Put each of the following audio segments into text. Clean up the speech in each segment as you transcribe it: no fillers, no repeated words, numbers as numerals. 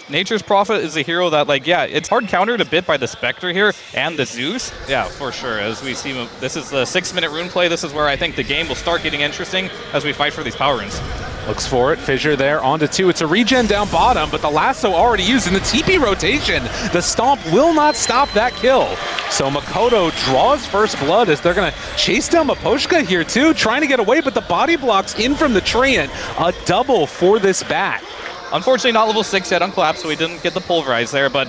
Nature's Prophet is a hero that, like, yeah, it's hard countered a bit by the Spectre here and the Zeus. Yeah, for sure. As we see, this is the 6-minute rune play. This is where I think the game will start getting interesting as we fight for these power runes. Looks for it. Fissure there onto 2. It's a regen down bottom, but the lasso already used in the TP rotation. The stomp will not stop that kill. So Makoto draws first blood as they're going to chase down Miposhka here too, trying to get away, but the body blocks in from the Treant. A double for this bat. Unfortunately, not level 6 yet on Collapse, so he didn't get the Pulverize there, but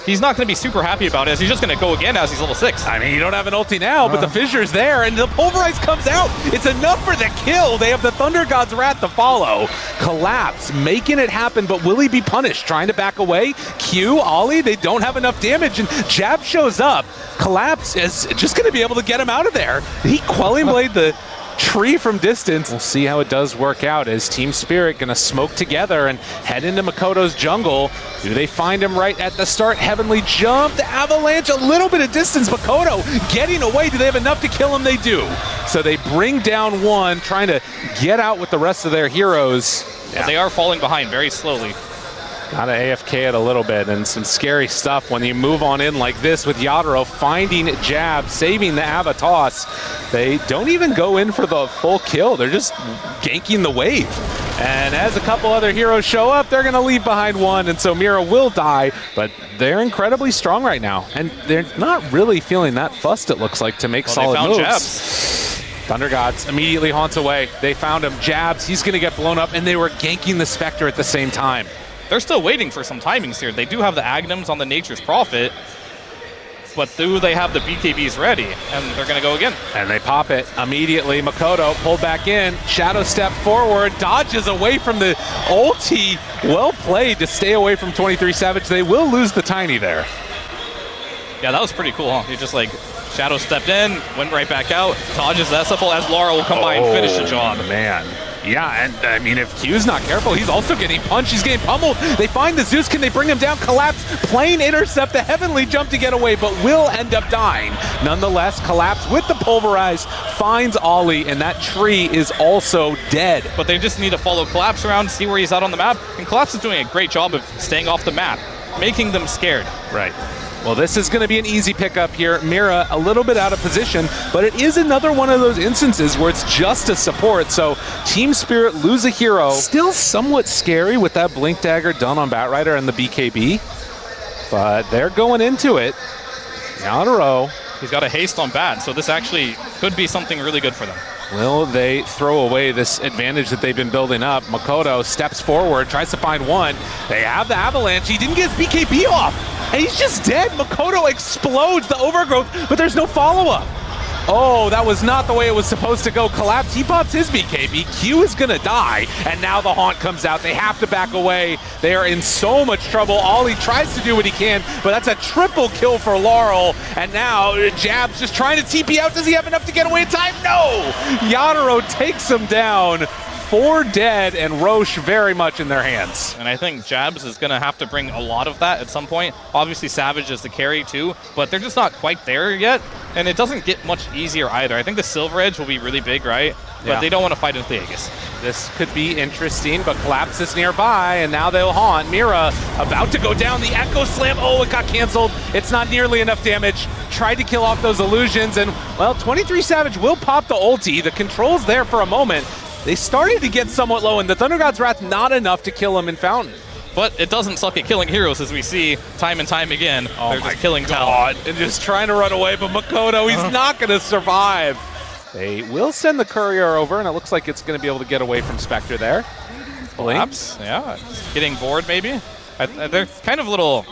he's not going to be super happy about it, as he's just going to go again as he's level 6. I mean, you don't have an ulti now, but the Fissure's there, and the Pulverize comes out. It's enough for the kill. They have the Thunder God's Wrath to follow. Collapse, making it happen, but will he be punished? Trying to back away. Q, Ollie, they don't have enough damage, and Jab shows up. Collapse is just going to be able to get him out of there. He Quelling Blade the tree from distance. We'll see how it does work out as Team Spirit gonna smoke together and head into Makoto's jungle. Do they find him right at the start? Heavenly jump, the avalanche, a little bit of distance. Makoto getting away. Do they have enough to kill him? They do. So they bring down one, trying to get out with the rest of their heroes. But they are falling behind very slowly. Gotta AFK it a little bit, and some scary stuff when you move on in like this with Yadaro finding Jab, saving the Ava toss. They don't even go in for the full kill. They're just ganking the wave. And as a couple other heroes show up, they're gonna leave behind one, and so Mira will die, but they're incredibly strong right now. And they're not really feeling that fussed, it looks like, to make solid moves. Jabs. Thunder Gods immediately haunts away. They found him. Jabs, he's gonna get blown up, and they were ganking the Spectre at the same time. They're still waiting for some timings here. They do have the Agnums on the Nature's Prophet, but do they have the BKBs ready? And they're going to go again. And they pop it immediately. Makoto pulled back in. Shadow step forward. Dodges away from the ulti. Well played to stay away from 23 Savage. They will lose the Tiny there. Yeah, that was pretty cool, huh? He just like Shadow stepped in, went right back out, dodges the SFL as Laura will come by and finish the job. Man. Yeah, and I mean, if Q's not careful, he's also getting punched. He's getting pummeled. They find the Zeus. Can they bring him down? Collapse. Plain intercept. The Heavenly jump to get away, but will end up dying. Nonetheless, Collapse with the Pulverize finds Ollie, and that tree is also dead. But they just need to follow Collapse around, see where he's out on the map, and Collapse is doing a great job of staying off the map, making them scared. Right. Well, this is going to be an easy pickup here. Mira a little bit out of position, but it is another one of those instances where it's just a support. So Team Spirit lose a hero. Still somewhat scary with that Blink Dagger done on Batrider and the BKB, but they're going into it. Yadaro. He's got a haste on Bat, so this actually could be something really good for them. Will they throw away this advantage that they've been building up? Makoto steps forward, tries to find one. They have the Avalanche. He didn't get his BKB off, and he's just dead. Makoto explodes the Overgrowth, but there's no follow-up. Oh, that was not the way it was supposed to go. Collapse, he pops his BKB. Q is gonna die, and now the Haunt comes out. They have to back away. They are in so much trouble. Ollie tries to do what he can, but that's a triple kill for Laurel. And now Jab's just trying to TP out. Does he have enough to get away in time? No! Yadaro takes him down. 4 dead, and Roche very much in their hands. And I think Jabs is going to have to bring a lot of that at some point. Obviously, Savage is the carry too, but they're just not quite there yet, and it doesn't get much easier either. I think the Silver Edge will be really big, right? But they don't want to fight in Theagus. This could be interesting, but Collapse is nearby, and now they'll haunt. Mira about to go down. The Echo Slam. Oh, it got canceled. It's not nearly enough damage. Tried to kill off those illusions, and, well, 23 Savage will pop the ulti. The control's there for a moment. They started to get somewhat low, and the Thunder God's Wrath not enough to kill him in Fountain. But it doesn't suck at killing heroes, as we see time and time again. Oh, they're just killing Talon. And just trying to run away, but Makoto, he's not going to survive. They will send the courier over, and it looks like it's going to be able to get away from Spectre there. Perhaps, yeah. Getting bored, maybe. They're kind of a little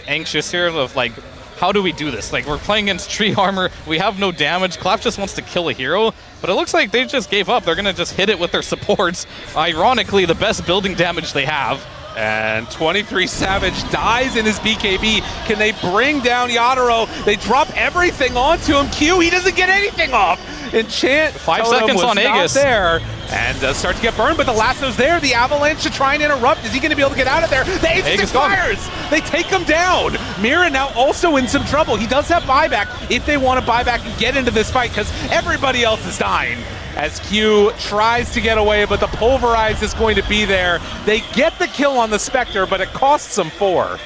anxious here of, like, how do we do this? Like, we're playing against tree armor. We have no damage. Collapse just wants to kill a hero, but it looks like they just gave up. They're going to just hit it with their supports. Ironically, the best building damage they have. And 23 Savage dies in his BKB. Can they bring down Yadaro? They drop everything onto him. Q, he doesn't get anything off. Enchant 5 seconds on Aegis there, and start to get burned, but the lasso's there. The Avalanche to try and interrupt. Is he going to be able to get out of there? The Aegis expires. They take him down. Mira now also in some trouble. He does have buyback if they want to buy back and get into this fight, because everybody else is dying. as Q tries to get away, but the Pulverize is going to be there. They get the kill on the Spectre, but it costs them 4.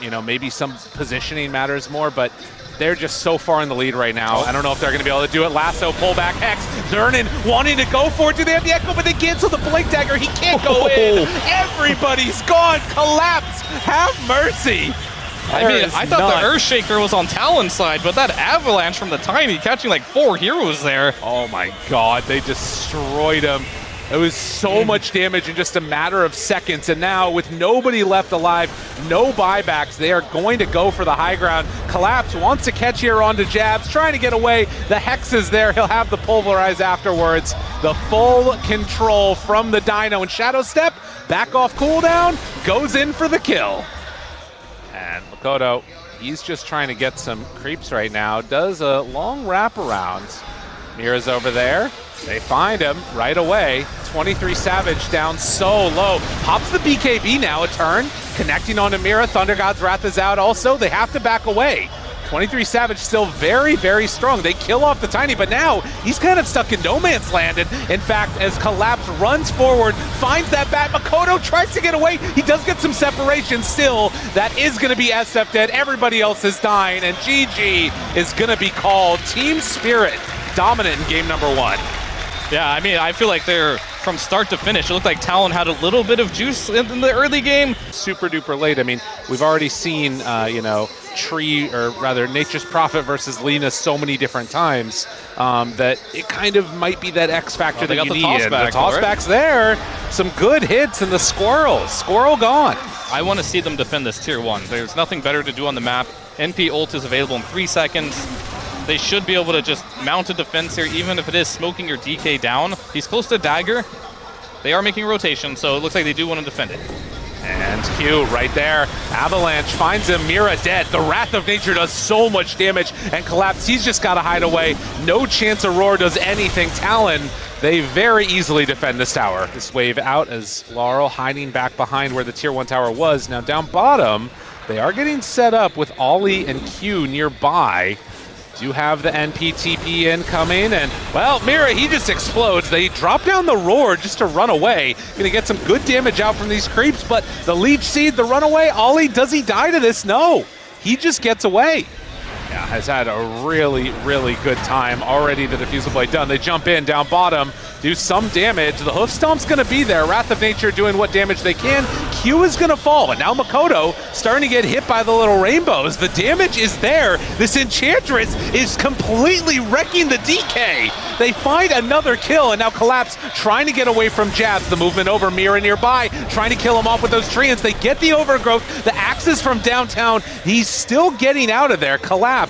You know, maybe some positioning matters more, but they're just so far in the lead right now. I don't know if they're going to be able to do it. Lasso, pull back, Hex. Zernan wanting to go for it. Do they have the Echo? But they cancel the Blink Dagger. He can't go in. Everybody's gone. Collapse. Have mercy. I mean, I thought the Earthshaker was on Talon's side, but that Avalanche from the Tiny catching like 4 heroes there. Oh my god, they destroyed him. It was so much damage in just a matter of seconds, and now with nobody left alive, no buybacks, they are going to go for the high ground. Collapse wants to catch here onto Jabs, trying to get away. The Hex is there, he'll have the Pulverize afterwards. The full control from the Dino, and Shadow Step, back off cooldown, goes in for the kill. And Makoto, he's just trying to get some creeps right now, does a long wraparound. Mira's over there. They find him right away. 23 Savage down so low. Pops the BKB now, a turn. Connecting onto Mira. Thunder God's Wrath is out also. They have to back away. 23 Savage still very, very strong. They kill off the Tiny, but now he's kind of stuck in no man's land. And in fact, as Collapse runs forward, finds that bat, Makoto tries to get away. He does get some separation still. That is going to be SF dead. Everybody else is dying, and GG is going to be called. Team Spirit dominant in game number 1. Yeah, I mean, I feel like they're from start to finish. It looked like Talon had a little bit of juice in the early game. Super duper late. I mean, we've already seen, you know, Nature's Prophet versus Lina so many different times that it kind of might be that X factor that you need. The tossback's there. Some good hits, and the Squirrel gone. I want to see them defend this tier 1. There's nothing better to do on the map. NP ult is available in 3 seconds. They should be able to just mount a defense here, even if it is smoking your DK down. He's close to Dagger. They are making a rotation, so it looks like they do want to defend it. And Q right there. Avalanche finds him. Mira dead. The Wrath of Nature does so much damage, and Collapse, he's just got to hide away. No chance Aurora does anything. Talon, they very easily defend this tower. This wave out as Laurel hiding back behind where the tier 1 tower was. Now down bottom, they are getting set up with Ollie and Q nearby. Do have the NPTP incoming, and, well, Mira, he just explodes. They drop down the Roar just to run away. Gonna get some good damage out from these creeps, but the Leech Seed, the runaway, Ollie, does he die to this? No, he just gets away. Yeah, has had a really, really good time. Already the Diffusal Blade done. They jump in, down bottom, do some damage. The Hoof Stomp's gonna be there. Wrath of Nature doing what damage they can. Q is gonna fall, and now Makoto starting to get hit by the little rainbows. The damage is there. This Enchantress is completely wrecking the DK. They find another kill, and now Collapse trying to get away from Jabs. The movement over, Mira nearby, trying to kill him off with those treants. They get the Overgrowth. The axes from downtown. He's still getting out of there. Collapse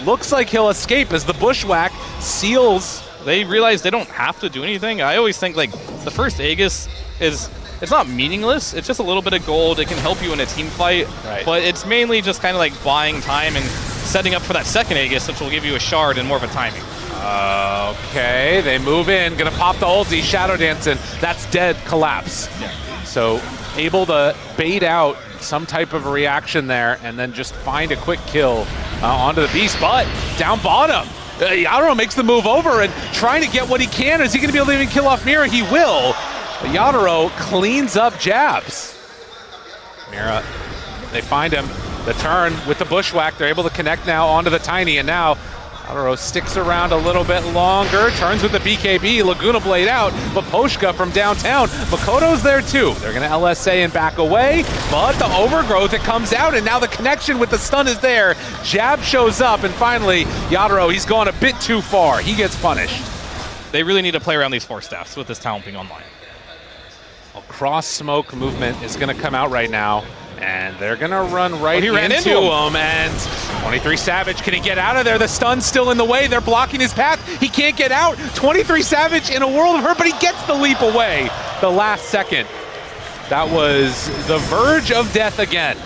looks like he'll escape as the Bushwhack seals. They realize they don't have to do anything. I always think, like, the first Aegis is, it's not meaningless. It's just a little bit of gold. It can help you in a team fight. Right. But it's mainly just kind of like buying time and setting up for that second Aegis, which will give you a shard and more of a timing. Okay, they move in. Gonna pop the ulti, Shadow Dancing. That's dead. Collapse. Yeah. So able to bait out some type of a reaction there and then just find a quick kill onto the Beast. But down bottom, Yadro makes the move over and trying to get what he can. Is he going to be able to even kill off Mira? He will. But Yadro cleans up Jabs. Mira, they find him. The turn with the Bushwhack. They're able to connect now onto the Tiny, and now Yadro sticks around a little bit longer. Turns with the BKB. Laguna Blade out, but Poshka from downtown. Makoto's there too. They're going to LSA and back away, but the Overgrowth, it comes out, and now the connection with the stun is there. Jab shows up, and finally, Yadro, he's gone a bit too far. He gets punished. They really need to play around these 4 staffs with this talent being online. A cross smoke movement is going to come out right now, and they're going to run right into him. And 23 Savage, can he get out of there? The stun's still in the way. They're blocking his path. He can't get out. 23 Savage in a world of hurt, but he gets the leap away the last second. That was the verge of death again.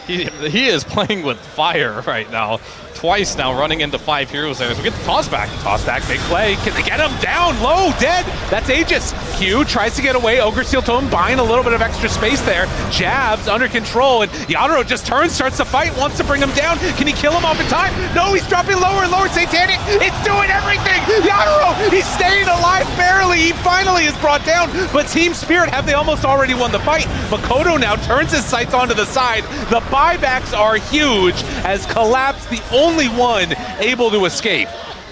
He is playing with fire right now. Twice now running into 5 heroes there. So we get the toss back. Toss back, big play. Can they get him down low, dead? That's Aegis. Q tries to get away. Ogre Steel Tome buying a little bit of extra space there. Jabs under control, and Yadro just turns, starts to fight, wants to bring him down. Can he kill him off in time? No, he's dropping lower and lower. Satanic, it's doing everything. Yadro, he's staying alive barely. He finally is brought down, but Team Spirit, have they almost already won the fight? Makoto now turns his sights onto the side. The buybacks are huge as Collapse, the only one able to escape.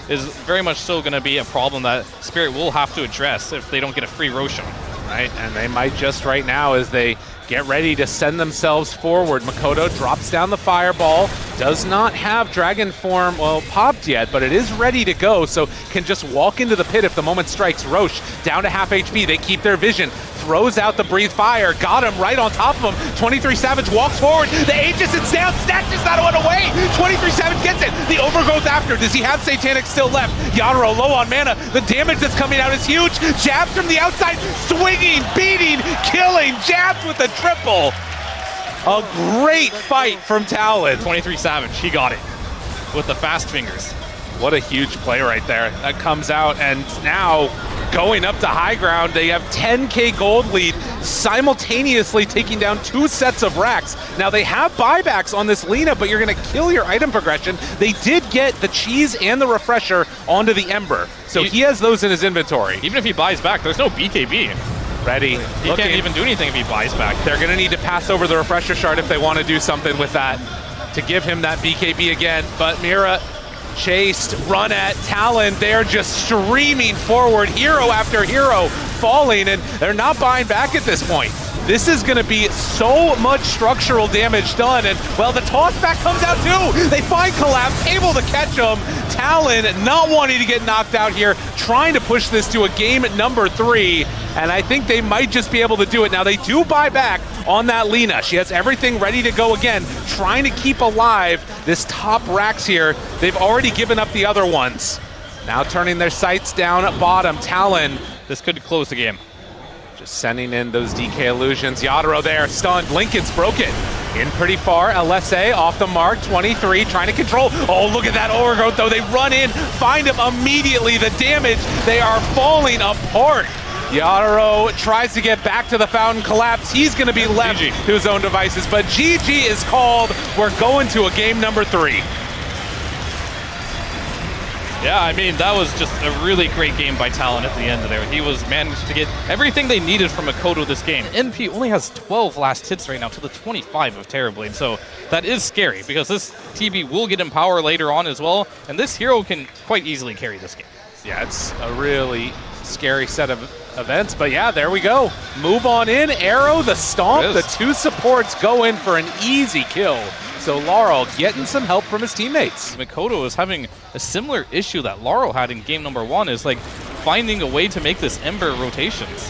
Is very much so going to be a problem that Spirit will have to address if they don't get a free Roshan. Right, and they might just right now as they get ready to send themselves forward. Makoto drops down the fireball, does not have Dragon Form, well, popped yet, but it is ready to go, so can just walk into the pit if the moment strikes. Roche down to half HP, they keep their vision, throws out the Breathe Fire, got him right on top of him. 23 Savage walks forward, the Aegis is down, snatches that one away. 23 Savage gets it, the Overgrowth after. Does he have Satanic still left? Yadro low on mana, the damage that's coming out is huge. Jabs from the outside, swinging, beating, killing, jabs with the triple. A great fight from Talon. 23 Savage, he got it with the fast fingers. What a huge play right there. That comes out, and now going up to high ground, they have 10k gold lead, simultaneously taking down 2 sets of racks. Now they have buybacks on this Lina, but you're gonna kill your item progression. They did get the cheese and the refresher onto the Ember, so he has those in his inventory. Even if he buys back, there's no BKB. Ready. He can't even do anything if he buys back. They're gonna need to pass over the refresher shard if they want to do something with that to give him that BKB again, but Mira chased, run at Talon. They're just streaming forward, hero after hero falling, and they're not buying back at this point. This is going to be so much structural damage done, and well, the toss back comes out too. They find Collapse, able to catch him. Talon not wanting to get knocked out here, trying to push this to a game at number 3, and I think they might just be able to do it. Now they do buy back on that Lina. She has everything ready to go again, trying to keep alive this top racks here. They've already given up the other ones. Now turning their sights down at bottom. Talon, this could close the game. just sending in those DK illusions. Yadro there, stunned. Lincoln's broken. In pretty far, LSA off the mark, 23, trying to control. Oh, look at that overgrowth, though. They run in, find him immediately. The damage, they are falling apart. Yadro tries to get back to the fountain, collapse. He's going to be left to his own devices, but GG is called. We're going to a game number 3. Yeah, I mean, that was just a really great game by Talon at the end there. He was managed to get everything they needed from Makoto this game. NP only has 12 last hits right now to the 25 of Terrorblade, so that is scary because this TB will get him power later on as well, and this hero can quite easily carry this game. Yeah, it's a really scary set of events, but yeah, there we go. Move on in, Arrow, the stomp, the 2 supports go in for an easy kill. So Laurel getting some help from his teammates. Makoto is having a similar issue that Laurel had in game number 1, is like finding a way to make this Ember rotations.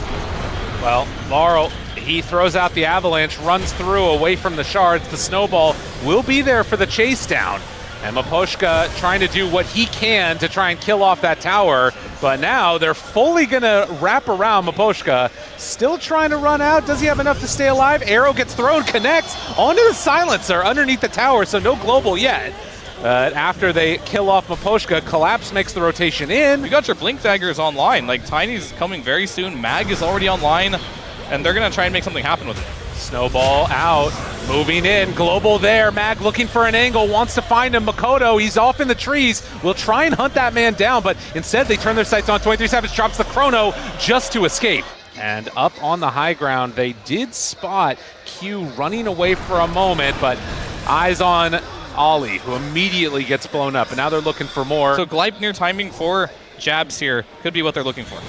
Well, Laurel, he throws out the avalanche, runs through away from the shards. The snowball will be there for the chase down. And Maposhka trying to do what he can to try and kill off that tower, but now they're fully gonna wrap around Maposhka. Still trying to run out. Does he have enough to stay alive? Arrow gets thrown, connects onto the silencer underneath the tower, so no global yet. After they kill off Maposhka, Collapse makes the rotation in. You got your Blink Daggers online, like Tiny's coming very soon, Mag is already online, and they're gonna try and make something happen with it. Snowball out, moving in, global there, Mag looking for an angle, wants to find him, Makoto, he's off in the trees, will try and hunt that man down, but instead they turn their sights on 23 Savage, drops the chrono just to escape. And up on the high ground, they did spot Q running away for a moment, but eyes on Ollie, who immediately gets blown up, and now they're looking for more. So Gleipnir timing for jabs here could be what they're looking for.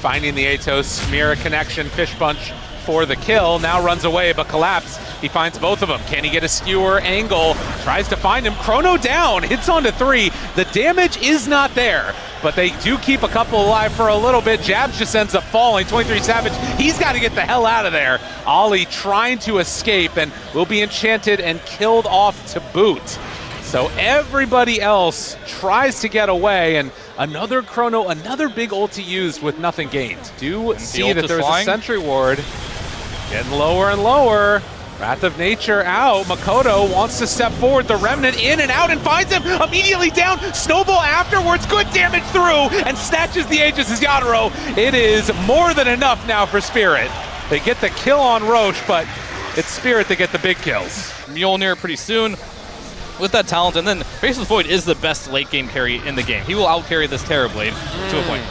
Finding the Atos, Mira connection, Fish Punch for the kill, now runs away, but Collapse, he finds both of them. Can he get a skewer angle? Tries to find him, chrono down, hits onto 3. The damage is not there, but they do keep a couple alive for a little bit. Jabs just ends up falling, 23 Savage, he's got to get the hell out of there. Ollie trying to escape and will be enchanted and killed off to boot. So everybody else tries to get away, and another chrono, another big ulti used with nothing gained. Do see that there's a sentry ward. Getting lower and lower. Wrath of Nature out. Makoto wants to step forward. The Remnant in and out and finds him immediately down. Snowball afterwards. Good damage through and snatches the Aegis as Yadro. It is more than enough now for Spirit. They get the kill on Roche, but it's Spirit that get the big kills. Mjolnir pretty soon with that talent, and then Faceless Void is the best late game carry in the game. He will outcarry this Terrorblade to a point.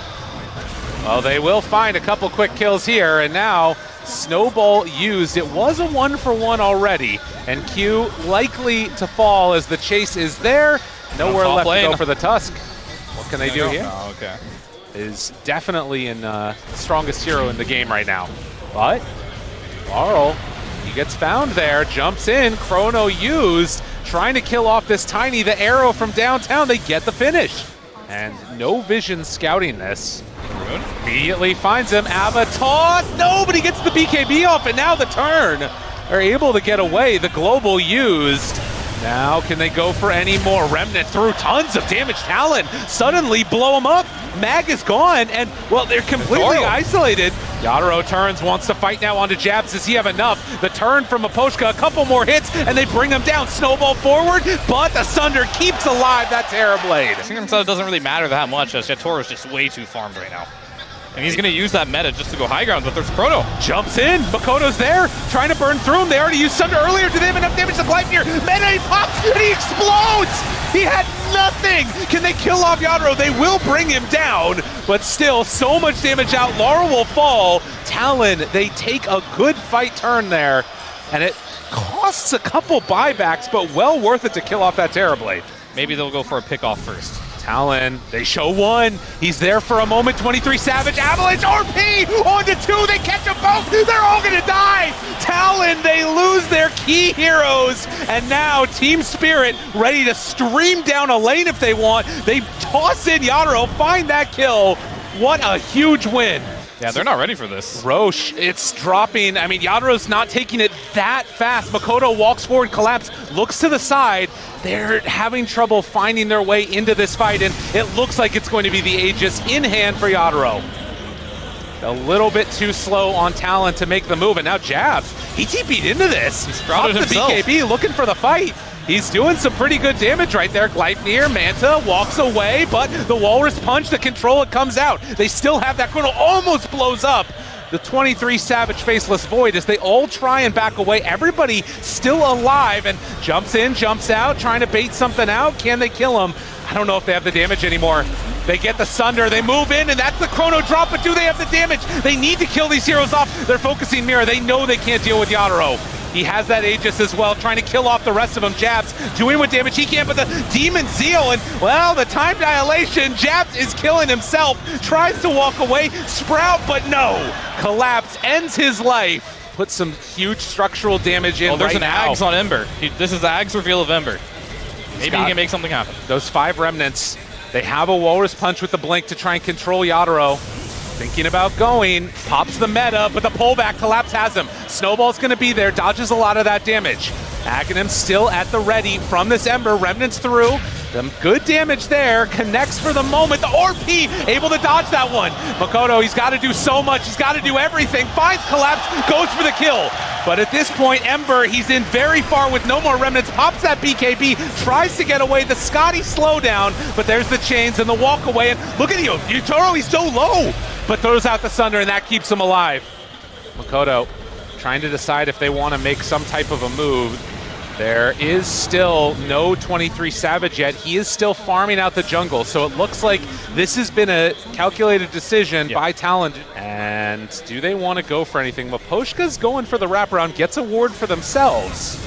Well, they will find a couple quick kills here, and now Snowball used. It was a 1-for-1 already, and Q likely to fall as the chase is there. Nowhere left to go for the Tusk. What can they do here? Oh, okay. Is definitely in strongest hero in the game right now. But Laurel, he gets found there, jumps in, Chrono used, trying to kill off this Tiny, the arrow from downtown. They get the finish. And no vision scouting this. Immediately finds him. Avatar, nobody gets the BKB off, and now the turn. Are able to get away. The global used. Now can they go for any more? Remnant through tons of damage. Talon suddenly blow him up. Mag is gone, and well, they're completely isolated. Yadro turns, wants to fight now onto Jabs. Does he have enough? The turn from Aposhka, a couple more hits, and they bring him down. Snowball forward, but the Sunder keeps alive that Terrorblade. Kingdom Sun doesn't really matter that much, as Jatoro is just way too farmed right now. And he's going to use that meta just to go high ground, but there's Chrono. Jumps in, Makoto's there, trying to burn through him. They already used Sunder earlier. Do they have enough damage to Gleipnir? Meta, he pops, and he explodes! He had nothing! Can they kill off Yadro? They will bring him down, but still, so much damage out. Laurel will fall. Talon, they take a good fight turn there, and it costs a couple buybacks, but well worth it to kill off that Terrorblade. Maybe they'll go for a pick off first. Talon, they show one. He's there for a moment. 23 Savage, Avalanche, RP onto two. They catch them both. They're all gonna die. Talon, they lose their key heroes. And now Team Spirit ready to stream down a lane if they want. They toss in Yadro, find that kill. What a huge win. Yeah, they're not ready for this. Roche, it's dropping. I mean, Yadro's not taking it that fast. Makoto walks forward, collapse, looks to the side. They're having trouble finding their way into this fight, and it looks like it's going to be the Aegis in hand for Yadro. A little bit too slow on Talon to make the move, and now Jabs, he TP'd into this. He sprouted himself. The BKB looking for the fight. He's doing some pretty good damage right there. Gleipnir, Manta walks away, but the Walrus Punch, the control, it comes out. They still have that Chrono, almost blows up. The 23 Savage Faceless Void as they all try and back away. Everybody still alive and jumps in, jumps out, trying to bait something out. Can they kill him? I don't know if they have the damage anymore. They get the Sunder, they move in, and that's the Chrono drop, but do they have the damage? They need to kill these heroes off. They're focusing Mira. They know they can't deal with Yadro. He has that Aegis as well, trying to kill off the rest of them. Jabs doing what damage he can, but the Demon Zeal, and well, the time dilation, Jabs is killing himself, tries to walk away, Sprout, but no. Collapse, ends his life. Puts some huge structural damage in. Oh, there's right an now. Ags on Ember. This is the Ags reveal of Ember. Maybe he can make something happen. Those 5 remnants, they have a Walrus Punch with the blink to try and control Yadro. Thinking about going, pops the meta, but the pullback, Collapse has him. Snowball's gonna be there, dodges a lot of that damage. Aghanim still at the ready from this Ember, Remnants through. Some good damage there, connects for the moment. The RP able to dodge that one. Makoto, he's gotta do so much, he's gotta do everything. Finds Collapse, goes for the kill. But at this point, Ember, he's in very far with no more Remnants, pops that BKB, tries to get away, the Scotty slowdown, but there's the chains and the walk away, and look at you, Yutaro, he's so low, but throws out the Sunder, and that keeps him alive. Makoto trying to decide if they want to make some type of a move. There is still no 23 Savage yet. He is still farming out the jungle, so it looks like this has been a calculated decision by Talon. And do they want to go for anything? Maposhka's going for the wraparound, gets a ward for themselves.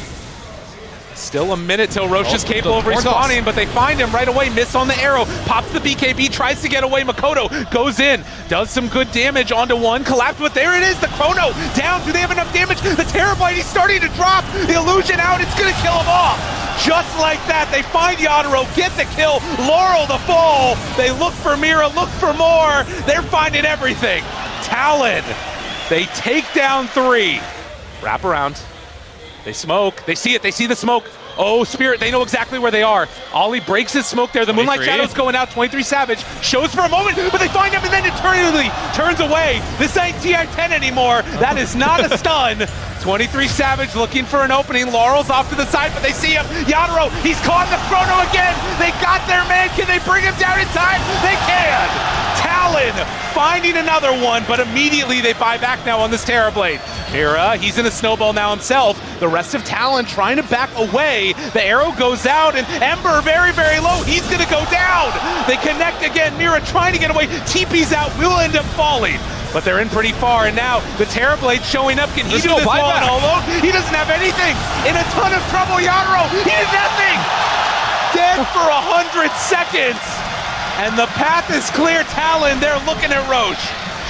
Still a minute till Roche is capable of respawning, but they find him right away, miss on the arrow, pops the BKB, tries to get away, Makoto goes in, does some good damage onto one, collapse, but there it is, the Chrono down, do they have enough damage? The Terrorblade, he's starting to drop, the illusion out, it's gonna kill him off. Just like that, they find Yadro, get the kill, Laurel the fall, they look for Mira, look for more, they're finding everything. Talon, they take down 3, wrap around. They smoke, they see it, they see the smoke. Oh, Spirit, they know exactly where they are. Ollie breaks his smoke there. The Moonlight Shadow's going out, 23 Savage. Shows for a moment, but they find him and then eternally turns away. This ain't TI-10 anymore. That is not a stun. 23 Savage looking for an opening. Laurel's off to the side, but they see him. Yadro, he's caught the chrono again. They got their man. Can they bring him down in time? They can. Talon finding another one, but immediately they buy back now on this Terrorblade. Mira, he's in a snowball now himself. The rest of Talon trying to back away. The arrow goes out, and Ember very, very low. He's going to go down. They connect again. Mira trying to get away. TP's out, will end up falling. But they're in pretty far, and now the Terrorblade showing up. Can he do this all alone? He doesn't have anything. In a ton of trouble, Yadro. He did nothing. Dead for 100 seconds. And the path is clear. Talon, they're looking at Roche.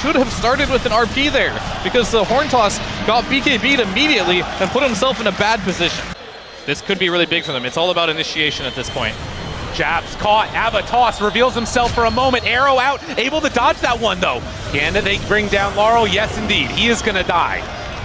Should have started with an RP there, because the Horn Toss got BKB'd immediately and put himself in a bad position. This could be really big for them. It's all about initiation at this point. Jabs caught, Ava toss, reveals himself for a moment, arrow out, able to dodge that one though. Can they bring down Laurel? Yes indeed, he is gonna die.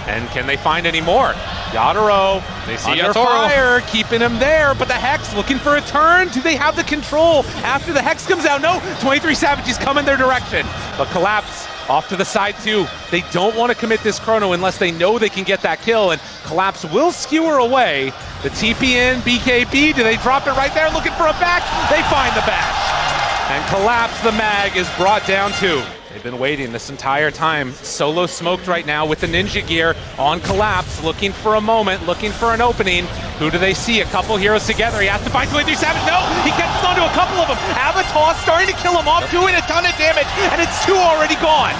And can they find any more? Yadro, they see under fire, keeping him there, but the Hex looking for a turn. Do they have the control after the Hex comes out? No, 23 Savage is coming their direction. But Collapse off to the side too. They don't want to commit this chrono unless they know they can get that kill, and Collapse will skewer away. The TP in, BKB, do they drop it right there? Looking for a back, they find the bash. And Collapse, the mag, is brought down too. They've been waiting this entire time. Solo smoked right now with the ninja gear on Collapse, looking for a moment, looking for an opening. Who do they see? A couple heroes together. He has to find 23 Savage. No, he catches onto a couple of them. Avatar starting to kill him off, doing a ton of damage, and it's two already gone.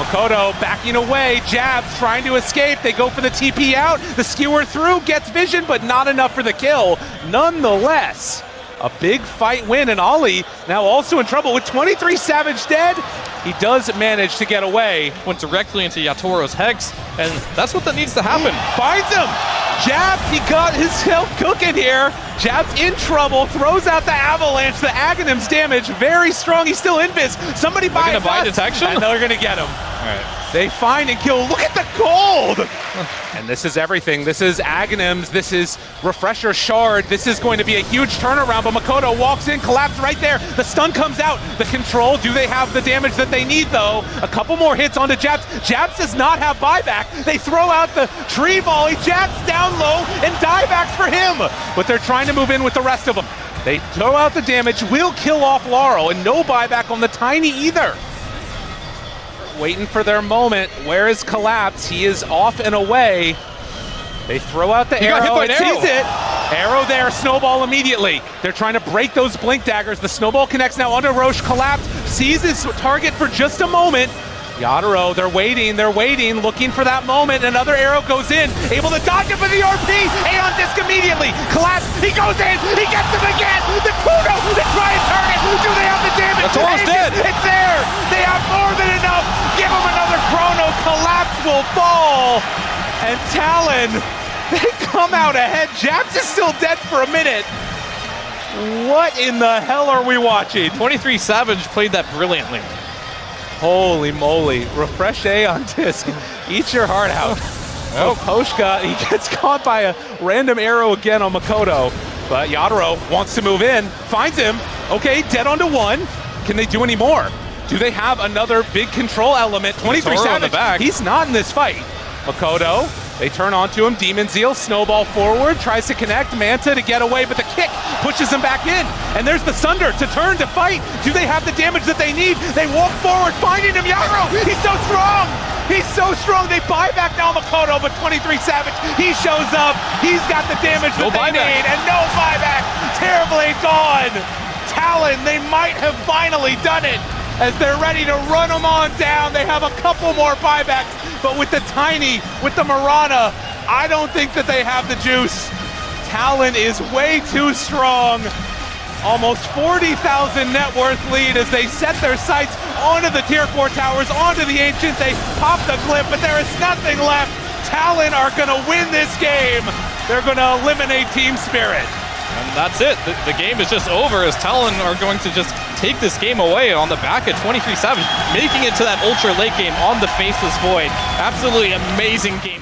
Makoto backing away, Jabs trying to escape. They go for the TP out. The skewer through, gets vision, but not enough for the kill. Nonetheless, a big fight win, and Ollie now also in trouble with 23 Savage dead. He does manage to get away. Went directly into Yatoro's Hex, and that's what that needs to happen. Finds him! Jabs, he got himself cooking here. Jabs in trouble, throws out the avalanche, the Aghanim's damage, very strong. He's still invis. Somebody buy detection? And they're gonna get him. All right. They find and kill. Look at the gold! And this is everything. This is Aghanim's, this is Refresher Shard. This is going to be a huge turnaround, but Makoto walks in, collapsed right there. The stun comes out. The control, do they have the damage that they need though? A couple more hits onto Jabs. Jabs does not have buyback. They throw out the tree volley. Jabs down low and diebacks for him. But they're trying to move in with the rest of them. They throw out the damage, will kill off Laurel, and no buyback on the Tiny either. Waiting for their moment. Where is Collapse? He is off and away. They throw out the arrow. It sees it. Arrow there, snowball immediately. They're trying to break those blink daggers. The snowball connects now onto Roche. Collapse sees his target for just a moment. Yadro, they're waiting, looking for that moment. Another arrow goes in, able to dodge it for the RP. Aeon disc immediately. Collapse, he goes in, he gets him again. The Kudo, they try and turn it. Do they have the damage? That's almost dead. It's there. They have more than enough. Give him another chrono. Collapse will fall. And Talon, they come out ahead. Jabs is still dead for a minute. What in the hell are we watching? 23 Savage played that brilliantly. Holy moly. Refresh A on disc. Eat your heart out. Oh, Poshka, he gets caught by a random arrow again on Makoto. But Yadro wants to move in, finds him. Okay, dead onto one. Can they do any more? Do they have another big control element? 23 Savage, he's not in this fight. Makoto, they turn onto him. Demon Zeal, snowball forward, tries to connect. Manta to get away, but the kick pushes him back in. And there's the Sunder to turn to fight. Do they have the damage that they need? They walk forward, finding him. Yadro, he's so strong. He's so strong. They buy back now Makoto, but 23 Savage, he shows up. He's got the damage that they need, and no buyback. Terribly gone. Talon, they might have finally done it. As they're ready to run them on down. They have a couple more buybacks, but with the Tiny, with the Mirana, I don't think that they have the juice. Talon is way too strong. Almost 40,000 net worth lead as they set their sights onto the tier 4 towers, onto the Ancient. They pop the clip, but there is nothing left. Talon are gonna win this game. They're gonna eliminate Team Spirit. And that's it. The game is just over as Talon are going to just take this game away on the back of 23 Savage, making it to that ultra late game on the Faceless Void. Absolutely amazing game.